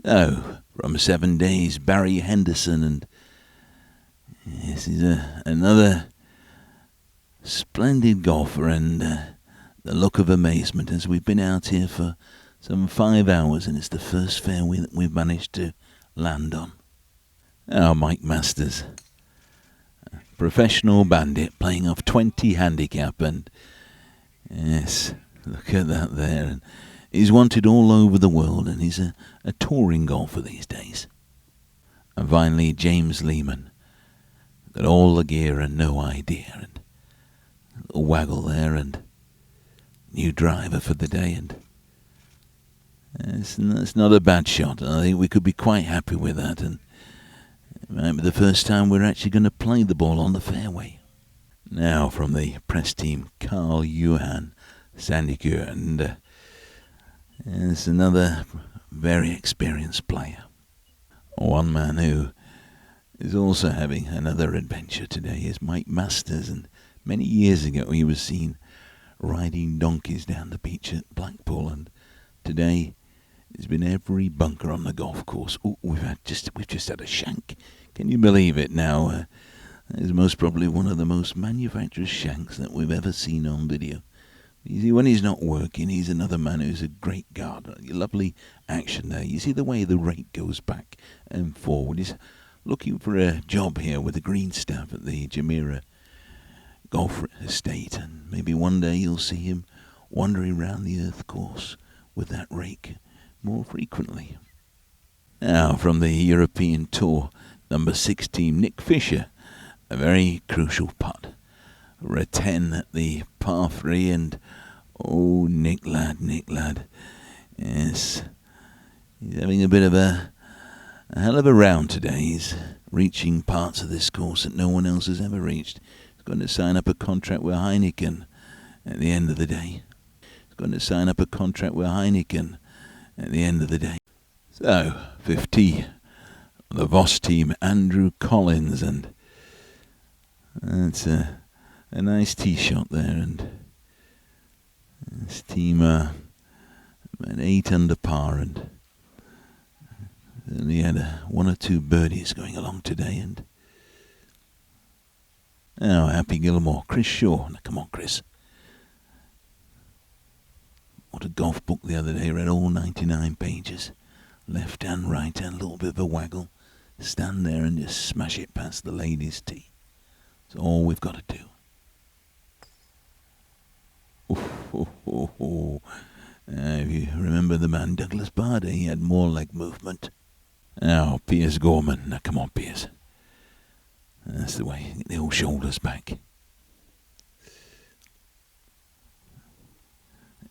Oh, from 7 Days, Barry Henderson, and yes, he's another splendid golfer, and the look of amazement as we've been out here for some 5 hours, and it's the first fairway that we've managed to land on. Now, Mike Masters, professional bandit, playing off 20 handicap, and yes, look at that there. And he's wanted all over the world, and he's a touring golfer these days. And finally, James Lehman, got all the gear and no idea, and a little waggle there, and new driver for the day, and it's not a bad shot. I think we could be quite happy with that, and it might be the first time we're actually going to play the ball on the fairway. Now from the press team, Carl-Johan Sandefjord, and there's another very experienced player. One man who is also having another adventure today is Mike Masters, and many years ago he was seen riding donkeys down the beach at Blackpool, and today he's been every bunker on the golf course. Ooh, we've just had a shank. Can you believe it now? That is most probably one of the most manufacturous shanks that we've ever seen on video. You see, when he's not working, he's another man who's a great guard. Lovely action there. You see the way the rake goes back and forward. He's looking for a job here with the green staff at the Jumeirah Golf Estate, and maybe one day you'll see him wandering around the earth course with that rake more frequently. Now from the European Tour, number 16, Nick Fisher, a very crucial putt. We're a 10 at the par 3, and oh, Nick lad, yes, he's having a bit of a hell of a round today. He's reaching parts of this course that no one else has ever reached. He's going to sign up a contract with Heineken at the end of the day. So, 50, the Voss team, Andrew Collins, and that's a nice tee shot there, and this team an 8 under par, and he had 1 or 2 birdies going along today, and now Happy Gilmore, Chris Shaw. Now, come on, Chris. Bought a golf book the other day, read all 99 pages. Left hand, right hand, a little bit of a waggle. Stand there and just smash it past the ladies' tee. That's all we've got to do. If you remember the man Douglas Bader, he had more leg movement. Now, Piers Gorman. Now, come on, Piers. That's the way. Get the old shoulders back.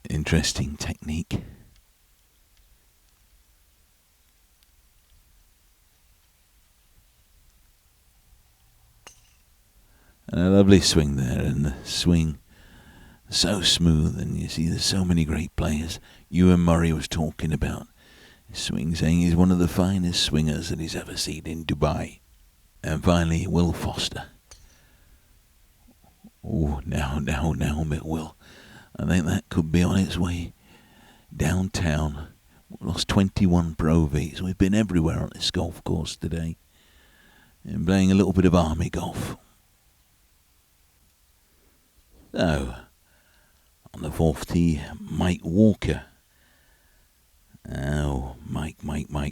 Interesting technique. And a lovely swing there, and the swing so smooth, and you see there's so many great players. Ewan Murray was talking about his swing, saying he's one of the finest swingers that he's ever seen in Dubai. And finally, Will Foster. Oh, now, Will. I think that could be on its way downtown. We lost 21 Pro Vs. We've been everywhere on this golf course today, and playing a little bit of army golf. So, on the 4th tee, Mike Walker. Oh, Mike,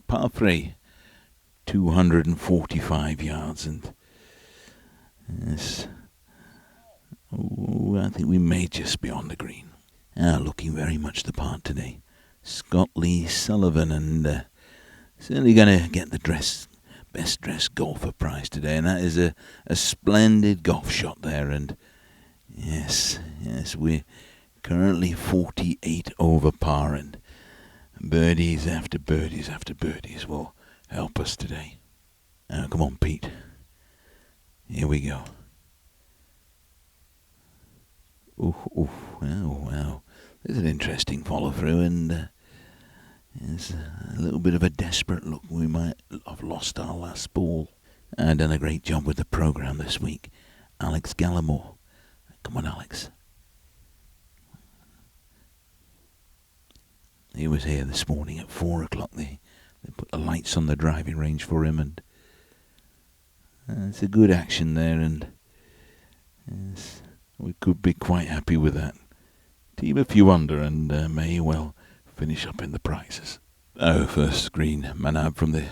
par 3, 245 yards, and yes, I think we may just be on the green. Looking very much the part today, Scott Lee Sullivan, and certainly going to get the best dressed golfer prize today, and that is a splendid golf shot there, and yes, we're currently 48 over par, and birdies after birdies after birdies will help us today. Now, come on, Pete. Here we go. Wow. There's an interesting follow-through, and it's a little bit of a desperate look. We might have lost our last ball. Done a great job with the programme this week. Alex Gallimore. Come on, Alex. He was here this morning at 4 o'clock, the They put the lights on the driving range for him, and it's a good action there, and yes, we could be quite happy with that. Team a few under and may well finish up in the prizes. Oh, first green, Manab from the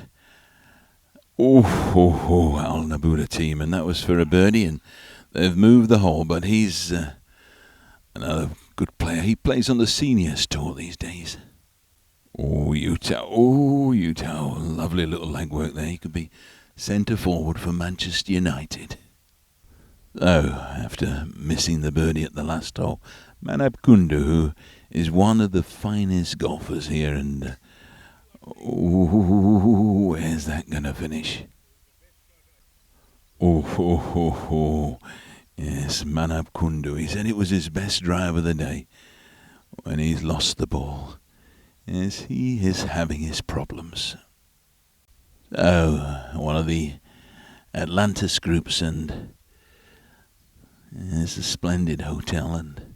Al Nabuda team, and that was for a birdie, and they've moved the hole, but he's another good player. He plays on the seniors tour these days. Utah, lovely little legwork there. He could be centre forward for Manchester United. Oh, after missing the birdie at the last hole, Manab Kundu, who is one of the finest golfers here, and where's that going to finish? Yes, Manab Kundu. He said it was his best drive of the day when he's lost the ball. Yes, he is having his problems. Oh, one of the Atlantis groups, and it's a splendid hotel, and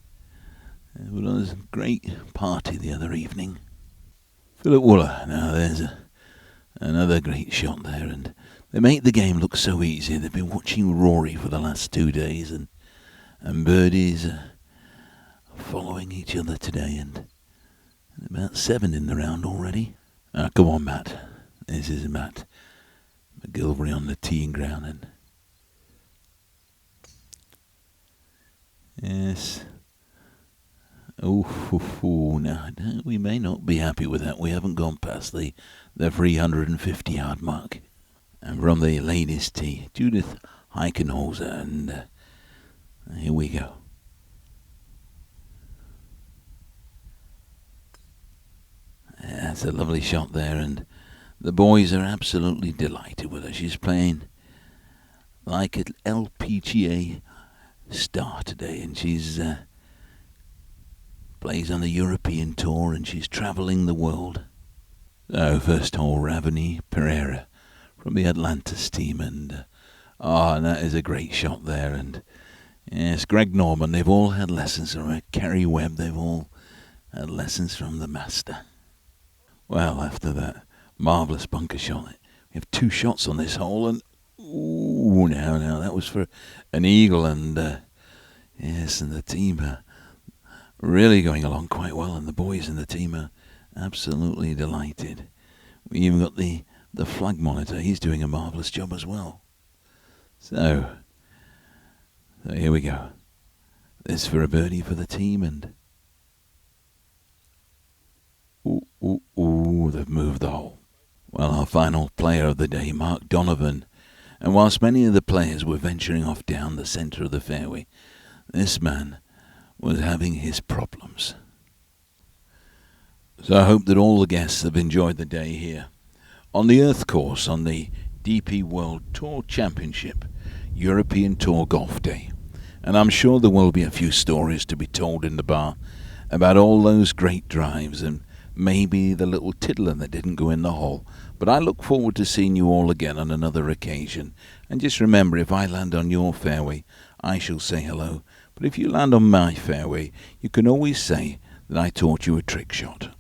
it was a great party the other evening. Philip Wooler, now there's another great shot there, and they make the game look so easy. They've been watching Rory for the last 2 days, and birdies are following each other today, and about 7 in the round already. Come on, Matt. This is Matt McGilvery on the teeing ground, and yes. Now we may not be happy with that. We haven't gone past the 350-yard mark. And from the ladies' tee, Judith Heichenholzer, and here we go. That's a lovely shot there, and the boys are absolutely delighted with her. She's playing like an LPGA star today, and she's plays on the European tour, and she's travelling the world. First hole, Ravani Pereira from the Atlantis team, and that is a great shot there. And yes, Greg Norman, they've all had lessons from her. Kerry Webb, they've all had lessons from the master. Well, after that marvellous bunker shot, we have 2 shots on this hole, and now that was for an eagle, and yes, and the team are really going along quite well, and the boys in the team are absolutely delighted. We even got the flag monitor. He's doing a marvellous job as well. So here we go. This for a birdie for the team, and they've moved the hole. Well, our final player of the day, Mark Donovan. And whilst many of the players were venturing off down the centre of the fairway, this man was having his problems. So I hope that all the guests have enjoyed the day here on the Earth Course on the DP World Tour Championship European Tour Golf Day. And I'm sure there will be a few stories to be told in the bar about all those great drives, and maybe the little tiddler that didn't go in the hole. But I look forward to seeing you all again on another occasion. And just remember, if I land on your fairway, I shall say hello. But if you land on my fairway, you can always say that I taught you a trick shot.